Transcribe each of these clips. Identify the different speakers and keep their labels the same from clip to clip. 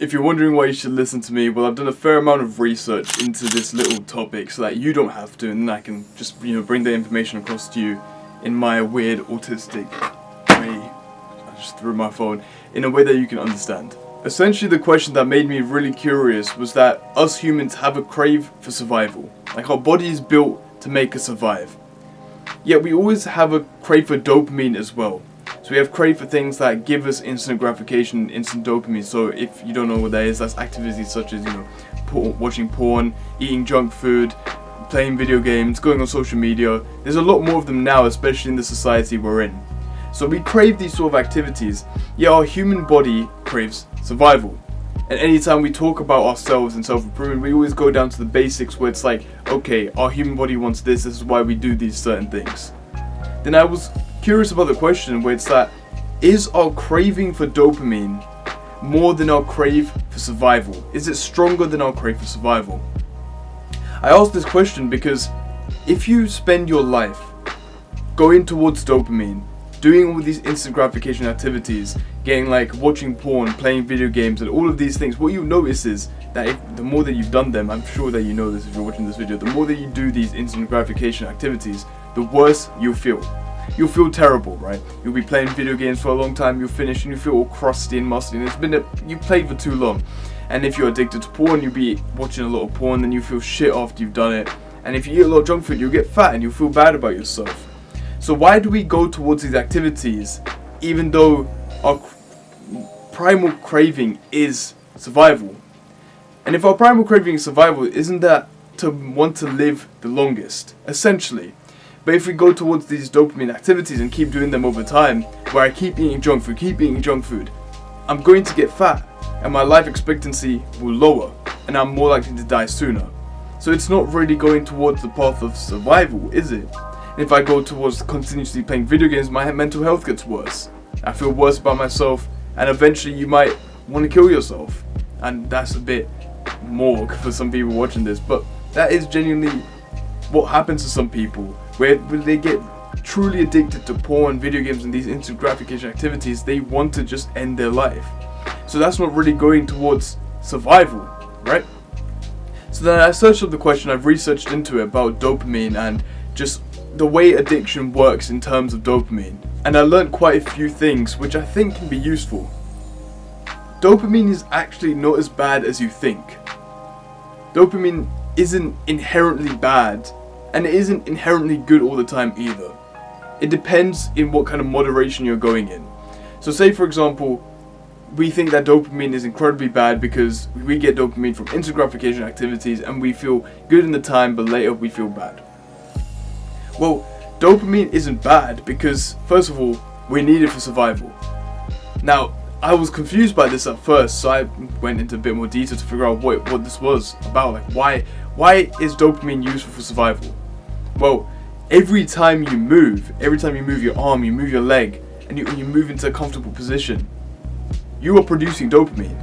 Speaker 1: If you're wondering why you should listen to me, well, I've done a fair amount of research into this little topic so that you don't have to, and then I can just, bring the information across to you in my weird autistic way. I just threw my phone in a way that you can understand. Essentially, the question that made me really curious was that us humans have a crave for survival. Like, our body is built to make us survive. Yet we always have a crave for dopamine as well. So we have crave for things that give us instant gratification, instant dopamine. So if you don't know what that is, that's activities such as, watching porn, eating junk food, playing video games, going on social media. There's a lot more of them now, especially in the society we're in. So we crave these sort of activities, yet our human body craves survival. And anytime we talk about ourselves and self-improvement, we always go down to the basics where it's like, okay, our human body wants this is why we do these certain things. Then I was curious about the question where it's that, is our craving for dopamine more than our crave for survival? Is it stronger than our crave for survival? I asked this question because if you spend your life going towards dopamine, doing all these instant gratification activities, getting watching porn, playing video games, and all of these things, what you notice is that the more that you've done them, I'm sure that you know this if you're watching this video, the more that you do these instant gratification activities, the worse you'll feel. You'll feel terrible, right? You'll be playing video games for a long time, you'll finish and you feel all crusty and musty, and you've played for too long. And if you're addicted to porn, you'll be watching a lot of porn, then you feel shit after you've done it. And if you eat a lot of junk food, you'll get fat and you'll feel bad about yourself. So why do we go towards these activities even though our primal craving is survival? And if our primal craving is survival, isn't that to want to live the longest, essentially? But if we go towards these dopamine activities and keep doing them over time, where I keep eating junk food, I'm going to get fat and my life expectancy will lower and I'm more likely to die sooner. So it's not really going towards the path of survival, is it? And if I go towards continuously playing video games, my mental health gets worse. I feel worse about myself, and eventually you might want to kill yourself. And that's a bit more for some people watching this, but that is genuinely what happens to some people, where they get truly addicted to porn, video games, and these instant gratification activities. They want to just end their life. So that's not really going towards survival, right? So then I searched up the question, I've researched into it about dopamine and just the way addiction works in terms of dopamine. And I learned quite a few things which I think can be useful. Dopamine is actually not as bad as you think. Dopamine isn't inherently bad, and it isn't inherently good all the time either. It depends in what kind of moderation you're going in. So say for example, we think that dopamine is incredibly bad because we get dopamine from instant gratification activities and we feel good in the time, but later we feel bad. Well, dopamine isn't bad because, first of all, we need it for survival. Now, I was confused by this at first, so I went into a bit more detail to figure out what this was about. Why is dopamine useful for survival? Well, every time you move your arm, you move your leg, and you move into a comfortable position, you are producing dopamine.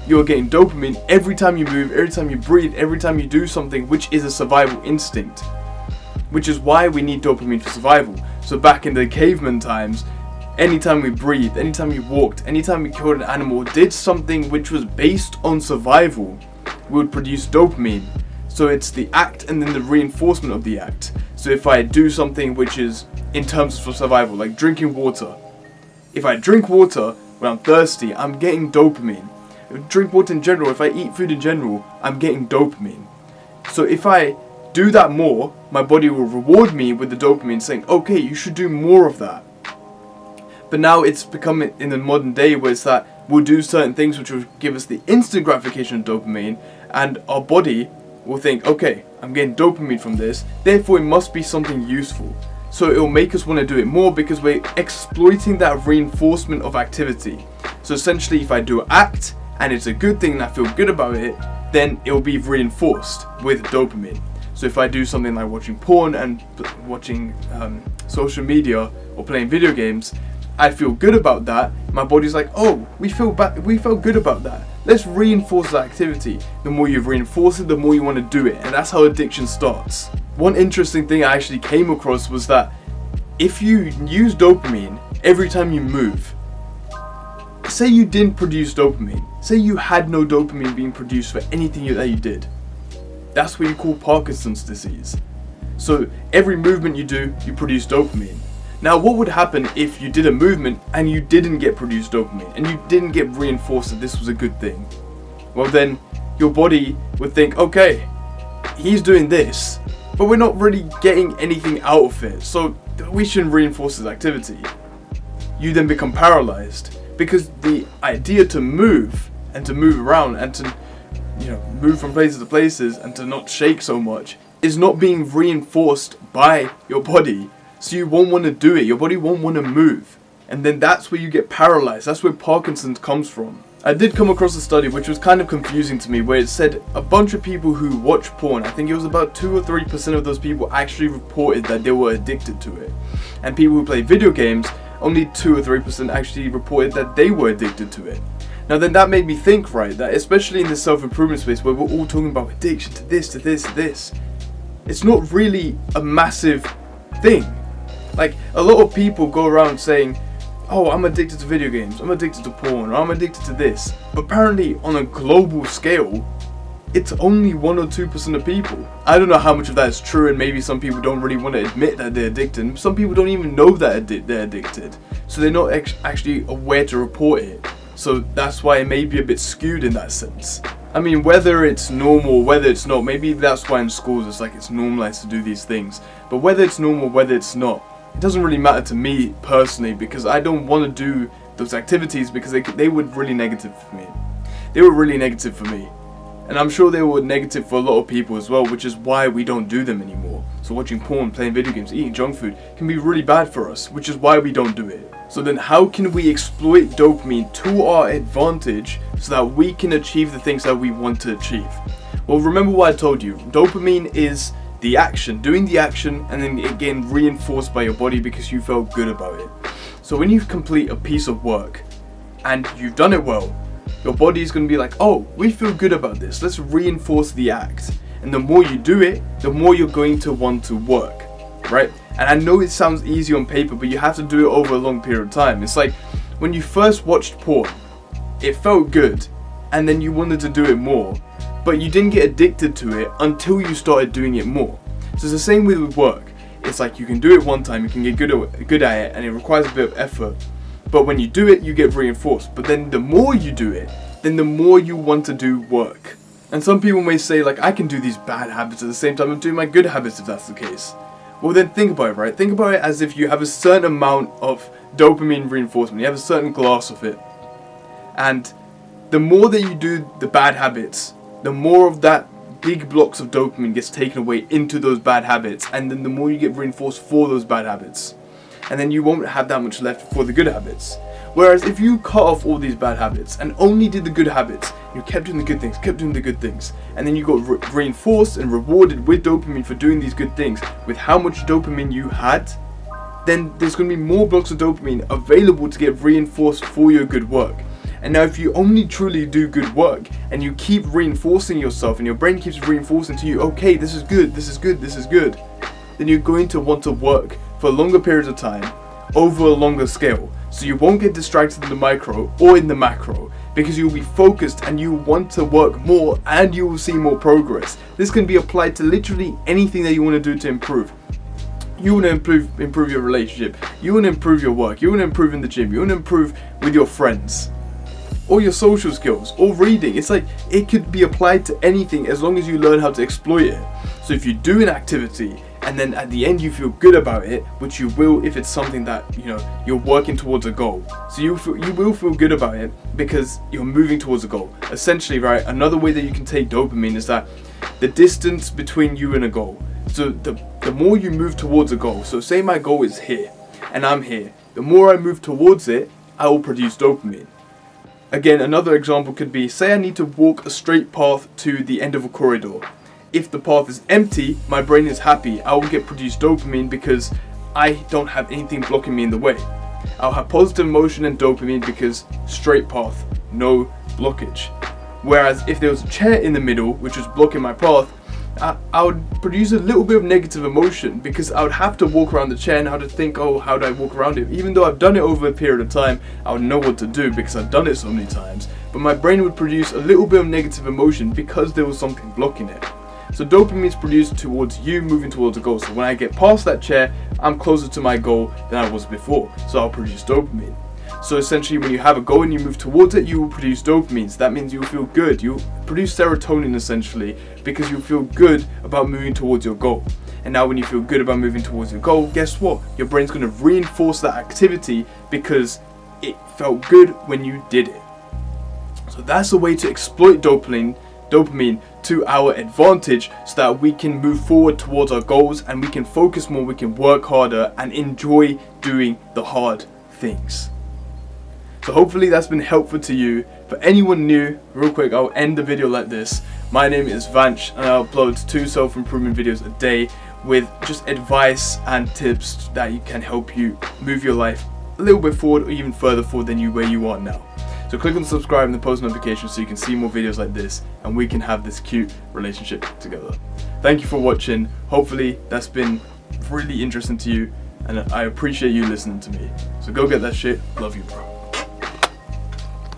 Speaker 1: You are getting dopamine every time you move, every time you breathe, every time you do something which is a survival instinct. Which is why we need dopamine for survival. So back in the caveman times, anytime we breathed, anytime we walked, anytime we killed an animal, did something which was based on survival, we would produce dopamine. So it's the act and then the reinforcement of the act. So if I do something which is in terms of survival, like drinking water. If I drink water when I'm thirsty, I'm getting dopamine. If I drink water in general, if I eat food in general, I'm getting dopamine. So if I do that more, my body will reward me with the dopamine saying, okay, you should do more of that. But now it's become in the modern day where it's that we'll do certain things which will give us the instant gratification of dopamine, and our body will think, okay, I'm getting dopamine from this, therefore it must be something useful. So it will make us want to do it more because we're exploiting that reinforcement of activity. So essentially, if I do an act and it's a good thing and I feel good about it, then it will be reinforced with dopamine. So if I do something like watching porn and watching social media or playing video games, I feel good about that. My body's like, oh, we felt good about that. Let's reinforce that activity. The more you reinforce it, the more you want to do it. And that's how addiction starts. One interesting thing I actually came across was that if you use dopamine every time you move, say you didn't produce dopamine. Say you had no dopamine being produced for anything that you did. That's what you call Parkinson's disease. So every movement you do, you produce dopamine. Now what would happen if you did a movement and you didn't get produced dopamine and you didn't get reinforced that this was a good thing? Well then, your body would think, okay, he's doing this, but we're not really getting anything out of it, so we shouldn't reinforce his activity. You then become paralyzed because the idea to move and to move around and to move from places to places and to not shake so much is not being reinforced by your body. So you won't want to do it, your body won't want to move. And then that's where you get paralyzed, that's where Parkinson's comes from. I did come across a study which was kind of confusing to me, where it said a bunch of people who watch porn, I think it was about 2 or 3% of those people actually reported that they were addicted to it. And people who play video games, only 2 or 3% actually reported that they were addicted to it. Now then that made me think, right, that especially in the self-improvement space where we're all talking about addiction to this, to this, to this, it's not really a massive thing. Like, a lot of people go around saying, oh, I'm addicted to video games, I'm addicted to porn, or I'm addicted to this. But apparently, on a global scale, it's only 1 or 2% of people. I don't know how much of that is true, and maybe some people don't really want to admit that they're addicted. Some people don't even know that they're addicted. So they're not actually aware to report it. So that's why it may be a bit skewed in that sense. I mean, whether it's normal, whether it's not, maybe that's why in schools it's like it's normalized to do these things. But whether it's normal, whether it's not, it doesn't really matter to me personally, because I don't want to do those activities because they were really negative for me. They were really negative for me. And I'm sure they were negative for a lot of people as well, which is why we don't do them anymore. So watching porn, playing video games, eating junk food can be really bad for us, which is why we don't do it. So then how can we exploit dopamine to our advantage so that we can achieve the things that we want to achieve? Well, remember what I told you. Dopamine is the action, doing the action, and then again reinforced by your body because you felt good about it. So when you complete a piece of work and you've done it well, your body is going to be like, oh, we feel good about this, let's reinforce the act. And the more you do it, the more you're going to want to work, right? And I know it sounds easy on paper, but you have to do it over a long period of time. It's like when you first watched porn, it felt good, and then you wanted to do it more, but you didn't get addicted to it until you started doing it more. So it's the same with work. It's like you can do it one time, you can get good at it, and it requires a bit of effort. But when you do it, you get reinforced. But then the more you do it, then the more you want to do work. And some people may say, like, I can do these bad habits at the same time I'm doing my good habits, if that's the case. Well then think about it, right? Think about it as if you have a certain amount of dopamine reinforcement. You have a certain glass of it. And the more that you do the bad habits, the more of that big blocks of dopamine gets taken away into those bad habits, and then the more you get reinforced for those bad habits. And then you won't have that much left for the good habits. Whereas if you cut off all these bad habits and only did the good habits, you kept doing the good things, and then you got reinforced and rewarded with dopamine for doing these good things, with how much dopamine you had, then there's going to be more blocks of dopamine available to get reinforced for your good work. And now if you only truly do good work and you keep reinforcing yourself and your brain keeps reinforcing to you, okay, this is good, then you're going to want to work for longer periods of time over a longer scale. So you won't get distracted in the micro or in the macro, because you'll be focused and you want to work more and you will see more progress. This can be applied to literally anything that you want to do to improve. You want to improve your relationship, you want to improve your work, you want to improve in the gym, you want to improve with your friends, or your social skills, or reading. It's like it could be applied to anything as long as you learn how to exploit it. So if you do an activity and then at the end you feel good about it, which you will if it's something that you're working towards a goal. So you will feel good about it because you're moving towards a goal. Essentially, right, another way that you can take dopamine is that the distance between you and a goal. So the more you move towards a goal, so say my goal is here and I'm here, the more I move towards it, I will produce dopamine. Again, another example could be, say I need to walk a straight path to the end of a corridor. If the path is empty, my brain is happy. I will get produced dopamine because I don't have anything blocking me in the way. I'll have positive emotion and dopamine because straight path, no blockage. Whereas if there was a chair in the middle which was blocking my path, I would produce a little bit of negative emotion, because I would have to walk around the chair and I would think, oh, how do I walk around it? Even though I've done it over a period of time, I would know what to do because I've done it so many times. But my brain would produce a little bit of negative emotion because there was something blocking it. So dopamine is produced towards you moving towards a goal. So when I get past that chair, I'm closer to my goal than I was before. So I'll produce dopamine. So essentially, when you have a goal and you move towards it, you will produce dopamine. So that means you'll feel good. You'll produce serotonin essentially, because you'll feel good about moving towards your goal. And now when you feel good about moving towards your goal, guess what? Your brain's going to reinforce that activity because it felt good when you did it. So that's a way to exploit dopamine to our advantage, so that we can move forward towards our goals and we can focus more, we can work harder and enjoy doing the hard things. So hopefully that's been helpful to you. For anyone new, real quick, I'll end the video like this. My name is Vanch and I upload 2 self-improvement videos a day with just advice and tips that can help you move your life a little bit forward or even further forward than where you are now. So click on subscribe and the post notifications so you can see more videos like this and we can have this cute relationship together. Thank you for watching. Hopefully that's been really interesting to you and I appreciate you listening to me. So go get that shit. Love you, bro.